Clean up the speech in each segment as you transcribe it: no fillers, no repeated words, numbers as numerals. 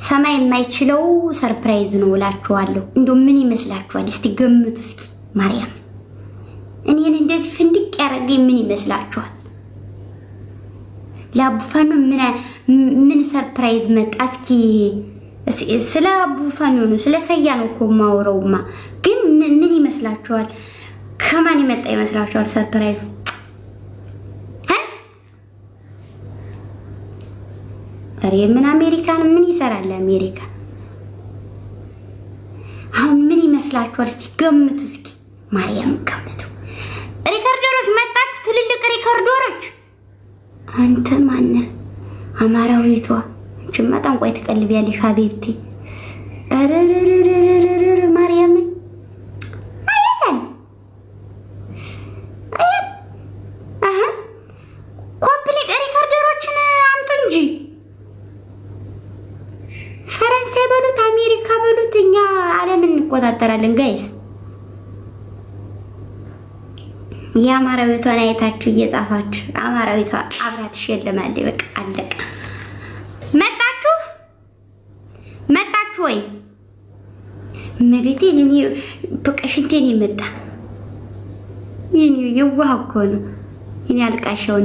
ሰማይ የማይችለው ሰርፕራይዝ ነው እላችኋለሁ። እንደው ምን ይመስላችኋል? እስቲ ገምቱ እስኪ ማርያም። እኔን እንደዚህ ፍንድቅ ያረገኝ ምን ይመስላችኋል? ለአቡፋኖ ምን ሰርፕራይዝ መጣ? እስኪ ስለ አቡፋኖ ነው ስለ ሰያ ነው እኮ ማውራውማ። ግን ምን ይመስላችኋል? ከማን የመጣ ይመስላችኋል ሰርፕራይዙ? አሬ ምን አሜሪካን ምን ይሰራል አሜሪካ? አሁን ምን ይመስላችኋል? እስቲ ገምቱ እስኪ ማርያም ገምቱ። ሪከርደሮች መጣችሁ፣ ትልልቅ ሪከርደሮች። አንተ ማን አማራዊቷ ጭማ ጠንቋይ ትቀልቢያለሽ ሀቢብቲ። አረረረረረረ ማርያም አያን አሃ ኮምፕሊት ሪከርደሮችን አምጡ እንጂ ፈረንሳይ በሉት አሜሪካ በሉት እኛ ዓለምን እንቆጣጠራለን ጋይስ። የአማራዊቷን አይታችሁ እየጻፋችሁ አማራዊቷ አብራት ሸለማል። በቃ አለቀ። መጣችሁ ወይ መቤቴ ለኔ በቃ ሽንቴን ይመጣ የዋህ እኮ ነው። እኔ አልቃሻው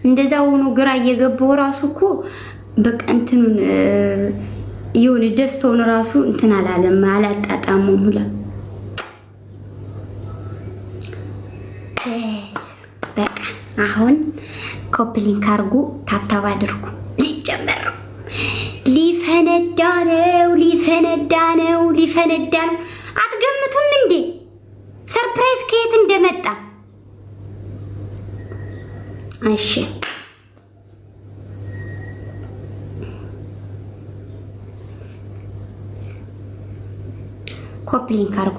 እንደዛው ነው። ግራ እየገባው ራሱ እኮ በቃ እንትኑን የሆነ ደስታውን ራሱ እንትን አላለም አላጣጣሙም ሁላ። በቃ አሁን ኮፕሊንግ አድርጉ፣ ታብታብ አድርጉ። ሊጀመር ነው። ሊፈነዳ ነው። አትገምቱም እንዴ ሰርፕራይዝ ከየት እንደመጣ? እሺ ኮፕሊንግ አድርጉ።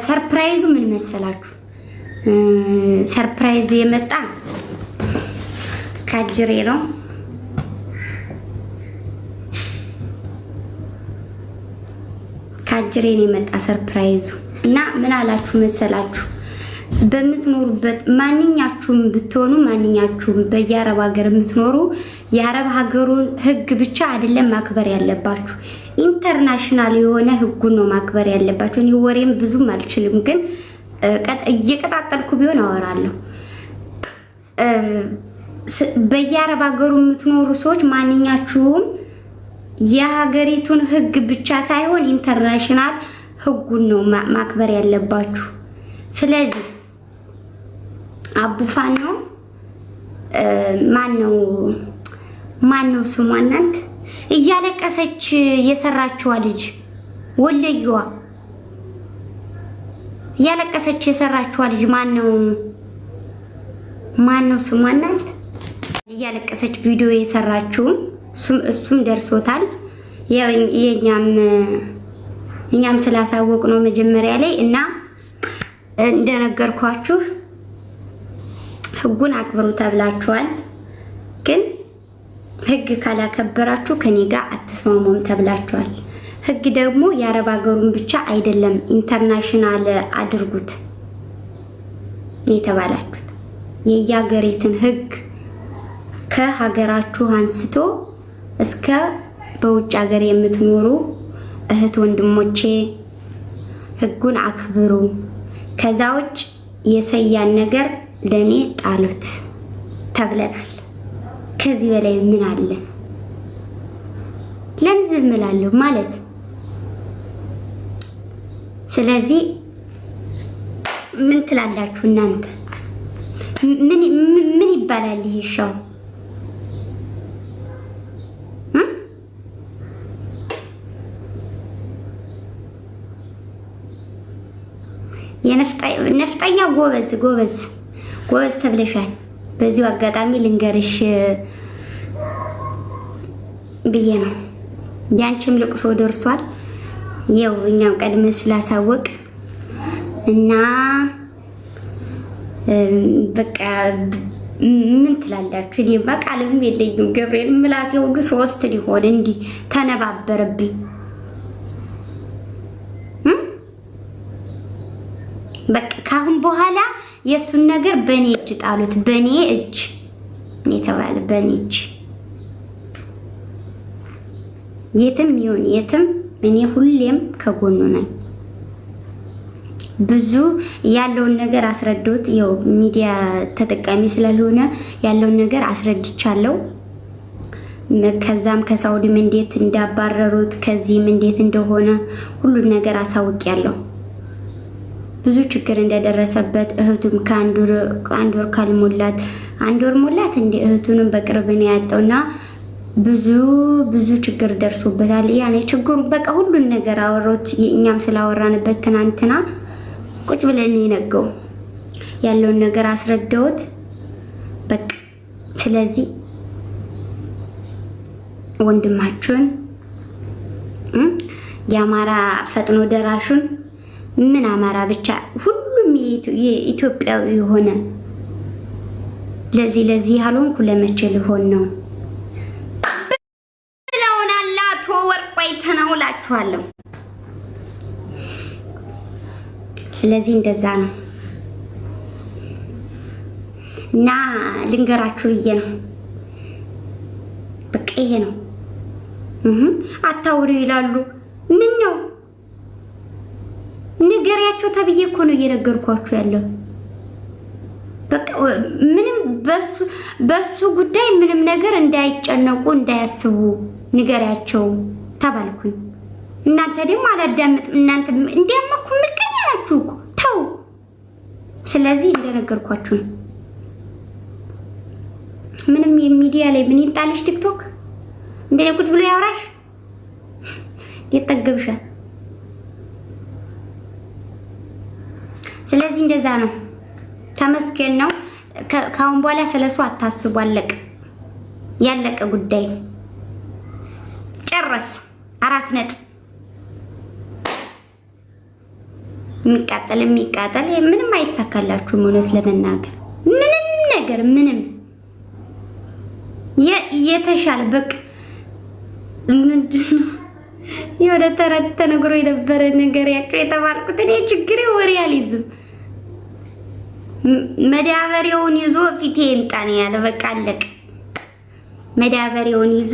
ሰርፕራይዙ ምን መሰላችሁ? ሰርፕራይዙ የመጣ ካጅሬ ነው። ካጅሬን የመጣ ሰርፕራይዙ እና ምን አላችሁ መሰላችሁ? በምትኖሩበት ማንኛችሁም ብትሆኑ ማንኛችሁም በየአረብ ሀገር የምትኖሩ የአረብ ሀገሩን ህግ ብቻ አይደለም ማክበር ያለባችሁ፣ ኢንተርናሽናል የሆነ ህጉን ነው ማክበር ያለባችሁ። እኔ ወሬም ብዙም አልችልም፣ ግን እየቀጣጠልኩ ቢሆን አወራለሁ። በየአረብ ሀገሩ የምትኖሩ ሰዎች ማንኛችሁም የሀገሪቱን ህግ ብቻ ሳይሆን ኢንተርናሽናል ህጉን ነው ማክበር ያለባችሁ። ስለዚህ አቡፋኖ ማነው ስሟ እናንተ እያለቀሰች የሰራችዋ ልጅ ወለየዋ እያለቀሰች የሰራችዋ ልጅ ማነው ስሟ እናንተ እያለቀሰች ቪዲዮ የሰራችው እሱም ደርሶታል። እኛም ስላሳወቅ ነው መጀመሪያ ላይ እና እንደነገርኳችሁ ህጉን አክብሩ ተብላችኋል። ግን ህግ ካላከበራችሁ ከኔ ጋር አትስማሙም ተብላችኋል። ህግ ደግሞ የአረብ ሀገሩን ብቻ አይደለም ኢንተርናሽናል አድርጉት የተባላችሁት። የያገሪትን ህግ ከሀገራችሁ አንስቶ እስከ በውጭ ሀገር የምትኖሩ እህት ወንድሞቼ ህጉን አክብሩ። ከዛ ውጭ የሰያን ነገር ለኔ ጣሉት ተብለናል። ከዚህ በላይ ምን አለ? ለምን ዝም እላለሁ ማለት? ስለዚህ ምን ትላላችሁ እናንተ? ምን ይባላል ይሄ ሻው? የነፍጠኛ ጎበዝ ተብለሻል። በዚሁ አጋጣሚ ልንገርሽ ብዬ ነው። ያንቺም ልቅሶ ደርሷል። ያው እኛም ቀድመ ስላሳወቅ እና በቃ ምን ትላላችሁ? እኔ በቃልም የለኝም። ገብርኤል ምላሴ ሁሉ ሶስት ሊሆን እንዲህ ተነባበረብኝ። በቃ ካሁን በኋላ የሱን ነገር በኔ እጅ ጣሉት። በኔ እጅ የተባለ በኒች የትም ይሁን የትም እኔ ሁሌም ከጎኑ ነኝ። ብዙ ያለውን ነገር አስረዶት ያው ሚዲያ ተጠቃሚ ስላልሆነ ያለውን ነገር አስረድቻለሁ። ከዛም ከሳውዲም እንዴት እንዳባረሩት ከዚህም እንዴት እንደሆነ ሁሉን ነገር አሳውቂያለሁ። ብዙ ችግር እንደደረሰበት እህቱም ከአንድ ወር ካልሞላት አንድ ወር ሞላት እንደ እህቱንም በቅርብ ነው ያጣውና ብዙ ችግር ደርሶበታል። ያኔ ችግሩ በቃ ሁሉን ነገር አወሮት። እኛም ስላወራንበት ትናንትና ቁጭ ብለን የነገው ያለውን ነገር አስረዳውት በቃ ስለዚህ ወንድማችሁን የአማራ ፈጥኖ ደራሹን ምን አማራ ብቻ ሁሉም የኢትዮጵያዊ የሆነ ለዚህ ያልሆንኩ ለመቼ ልሆን ነው ብለውናል። አቶ ወርቋይ ተናውላችኋለሁ። ስለዚህ እንደዛ ነው እና ልንገራችሁ ብዬ ነው። በቃ ይሄ ነው። አታውሪ ይላሉ። ምን ነው ንገሪያቸው ተብዬ እኮ ነው እየነገርኳችሁ ያለው። በቃ ምንም በሱ ጉዳይ ምንም ነገር እንዳይጨነቁ እንዳያስቡ ንገሪያቸው ተባልኩኝ። እናንተ ደግሞ አላዳምጥም። እናንተ እንዲያመኩ ምቀኛ ናችሁ እኮ ተው። ስለዚህ እንደነገርኳችሁ ነው። ምንም የሚዲያ ላይ ምን ይጣልሽ? ቲክቶክ እንደኔ ቁጭ ብሎ ያወራሽ ይጠገብሻል። ስለዚህ እንደዛ ነው። ተመስገን ነው። ካሁን በኋላ ስለሱ አታስቡ። ያለቀ ጉዳይ ጨረስ። 4 ነጥብ። የሚቃጠል ምንም አይሳካላችሁም። እውነት ለመናገር ምንም ነገር ምንም የተሻለ በቃ ምንድነው የወደ ተረት ተነግሮ የነበረ ነገር ያቸው የተባልኩት እኔ ችግሬ ወሬ አልይዝም። መዳበሪያውን ይዞ ፊቴ ይምጣ ነው ያለ። በቃ አለቀ። መዳበሪያውን ይዞ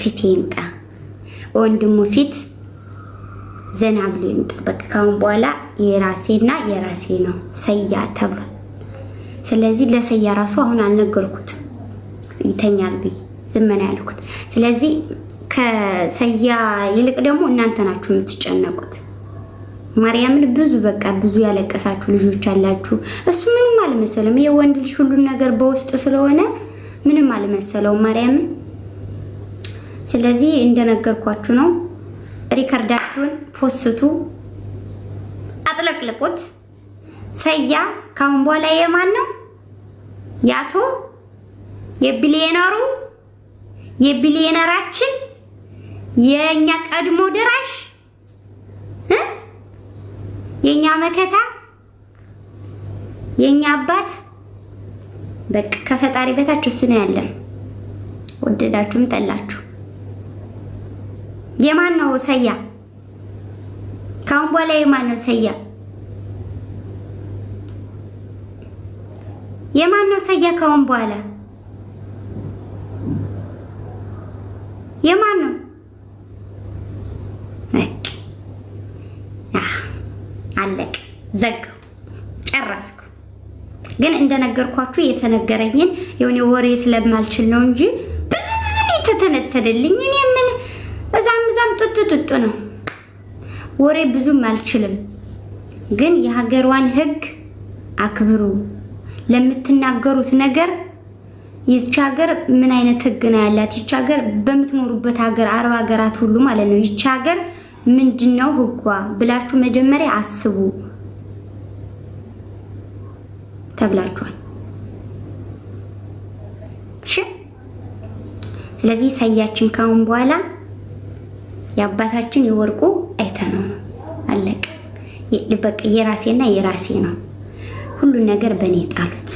ፊቴ ይምጣ፣ ወንድሙ ፊት ዘና ብሎ ይምጣ። በቃ ካሁን በኋላ የራሴና የራሴ ነው ሰያ ተብሏል። ስለዚህ ለሰያ ራሱ አሁን አልነገርኩትም ይተኛል ብዬ ዝም ነው ያልኩት። ስለዚህ ከሰያ ይልቅ ደግሞ እናንተ ናችሁ የምትጨነቁት። ማርያምን ብዙ ያለቀሳችሁ ልጆች አላችሁ። እሱ ምንም አልመሰለም። የወንድ ልጅ ሁሉን ነገር በውስጥ ስለሆነ ምንም አልመሰለው ማርያምን። ስለዚህ እንደነገርኳችሁ ነው። ሪከርዳችሁን ፖስቱ፣ አጥለቅልቁት። ሰያ ካሁን በኋላ የማን ነው? ያቶ የቢሊየነራችን የኛ ቀድሞ ድራሽ የኛ መከታ የኛ አባት በቃ ከፈጣሪ በታች እሱ ነው ያለን። ወደዳችሁም ጠላችሁ የማን ነው ሰያ? ካሁን በኋላ የማን ነው ሰያ? የማን ነው ሰያ? ካሁን በኋላ የማን ነው? አለቀ፣ ዘጋው፣ ጨረስኩ። ግን እንደነገርኳችሁ የተነገረኝን የሆነ ወሬ ስለማልችል ነው እንጂ ብዙ የተተነተነልኝ እኔ ምን እዛም ጡጡ ነው። ወሬ ብዙም አልችልም። ግን የሀገሯን ሕግ አክብሩ። ለምትናገሩት ነገር ይህች ሀገር ምን አይነት ሕግ ነው ያላት? ይህች ሀገር በምትኖሩበት ሀገር አረብ ሀገራት ሁሉ ማለት ነው ይህች ሀገር ምንድነው ሕጓ ብላችሁ መጀመሪያ አስቡ ተብላችኋል። እሺ። ስለዚህ ሰያችን ካሁን በኋላ የአባታችን የወርቁ አይተነው ነው አለቀ። በቃ የራሴና የራሴ ነው ሁሉን ነገር በእኔ ጣሉት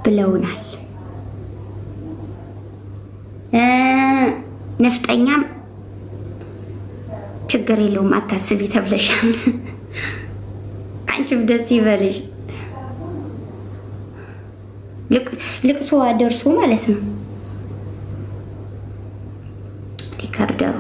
ብለውናል። ነፍጠኛም ችግር የለውም አታስቢ ተብለሻል። አንቺም ደስ ይበልሽ። ልቅሶ ደርሶ ማለት ነው ሪካርደሯ